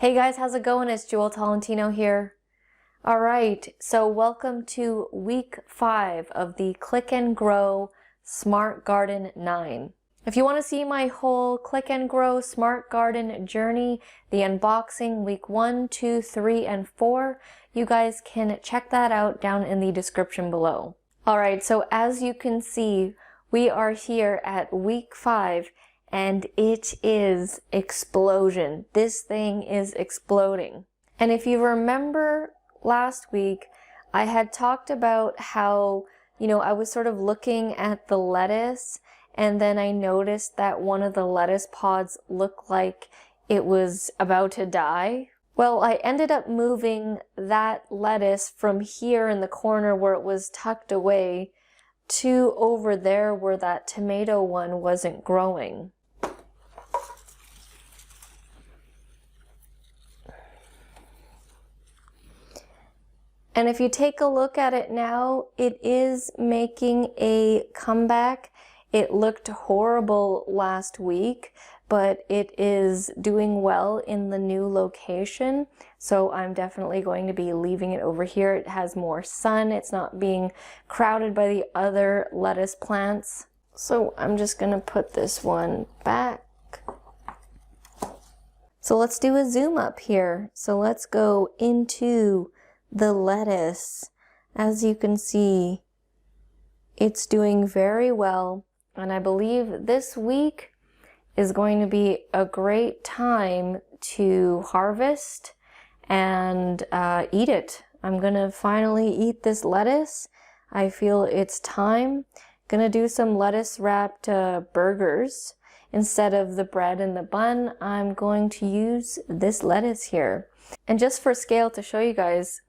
Hey guys, how's it going? It's Jewel Tolentino here. All right, so welcome to week 5 of the Click and Grow Smart Garden 9. If you want to see my whole Click and Grow Smart Garden journey, the unboxing week 1, 2, 3, and 4, you guys can check that out down in the description below. All right, so as you can see, we are here at week 5 and it is explosion. This thing is exploding. And if you remember last week, I had talked about how, I was sort of looking at the lettuce and then I noticed that one of the lettuce pods looked like it was about to die. Well, I ended up moving that lettuce from here in the corner where it was tucked away to over there where that tomato one wasn't growing. And if you take a look at it now, it is making a comeback. It looked horrible last week, but it is doing well in the new location. So I'm definitely going to be leaving it over here. It has more sun. It's not being crowded by the other lettuce plants. So I'm just gonna put this one back. So let's do a zoom up here. So let's go into the lettuce. As you can see, it's doing very well, and I believe this week is going to be a great time to harvest and eat it. I'm gonna finally eat this lettuce. I feel it's time. Gonna do some lettuce wrapped burgers. Instead of the bread and the bun, I'm going to use this lettuce here. And just for scale to show you guys,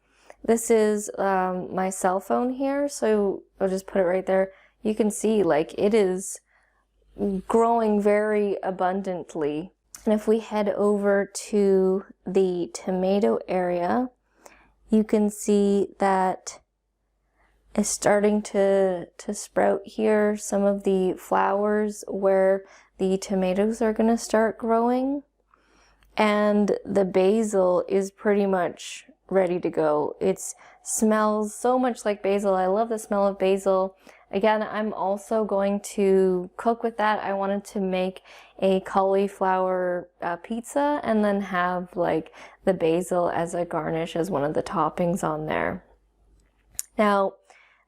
this is my cell phone here, so I'll just put it right there. You can see like it is growing very abundantly. And if we head over to the tomato area, you can see that it's starting to sprout here. Some of the flowers where the tomatoes are going to start growing. And the basil is pretty much ready to go. It smells so much like basil. I love the smell of basil. Again, I'm also going to cook with that. I wanted to make a cauliflower pizza and then have like the basil as a garnish as one of the toppings on there. Now,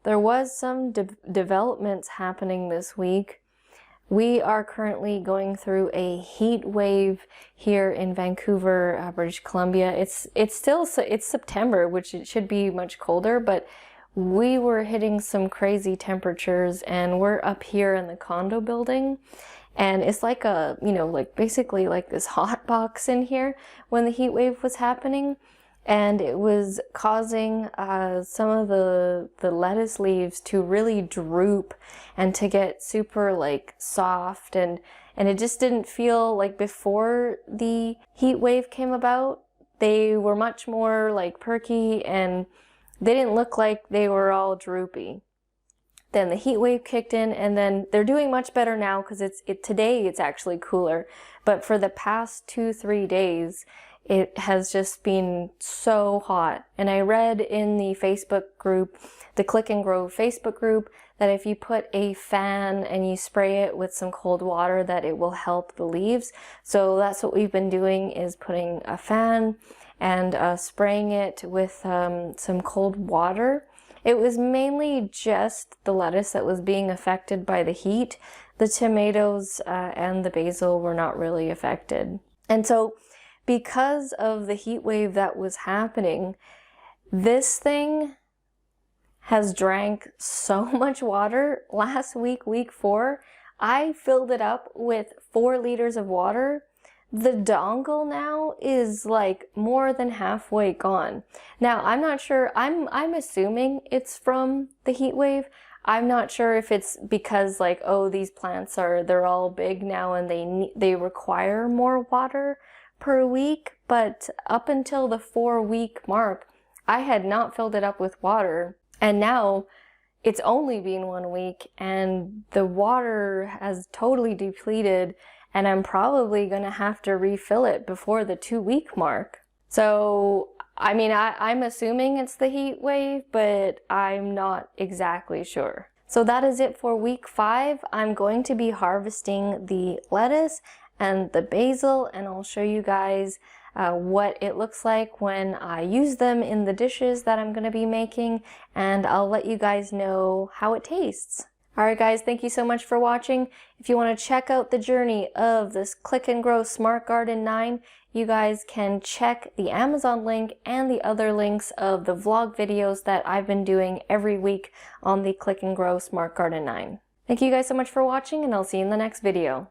there was some developments happening this week. We are currently going through a heat wave here in Vancouver, British Columbia. It's September, which it should be much colder, but we were hitting some crazy temperatures, and we're up here in the condo building, and it's like a, like basically like this hot box in here when the heat wave was happening. And it was causing some of the lettuce leaves to really droop and to get super like soft, and it just didn't feel like before the heat wave came about. They were much more like perky and they didn't look like they were all droopy. Then the heat wave kicked in, and then they're doing much better now because today it's actually cooler. But for the past 2-3 days, it has just been so hot. And I read in the Facebook group, the Click and Grow Facebook group, that if you put a fan and you spray it with some cold water, that it will help the leaves. So that's what we've been doing, is putting a fan and spraying it with some cold water. It was mainly just the lettuce that was being affected by the heat. The tomatoes and the basil were not really affected. And so because of the heat wave that was happening, this thing has drank so much water. Last week, week 4, I filled it up with 4 liters of water. The dongle now is like more than halfway gone. Now, I'm not sure, I'm assuming it's from the heat wave. I'm not sure if it's because like, oh, these plants they're all big now and they require more water per week, but up until the 4-week mark, I had not filled it up with water, and now it's only been 1 week and the water has totally depleted and I'm probably gonna have to refill it before the 2-week mark. So, I mean, I'm assuming it's the heat wave, but I'm not exactly sure. So that is it for week 5. I'm going to be harvesting the lettuce and the basil, and I'll show you guys what it looks like when I use them in the dishes that I'm going to be making, and I'll let you guys know how it tastes. Alright guys, thank you so much for watching. If you want to check out the journey of this Click and Grow Smart Garden 9, you guys can check the Amazon link and the other links of the vlog videos that I've been doing every week on the Click and Grow Smart Garden 9. Thank you guys so much for watching, and I'll see you in the next video.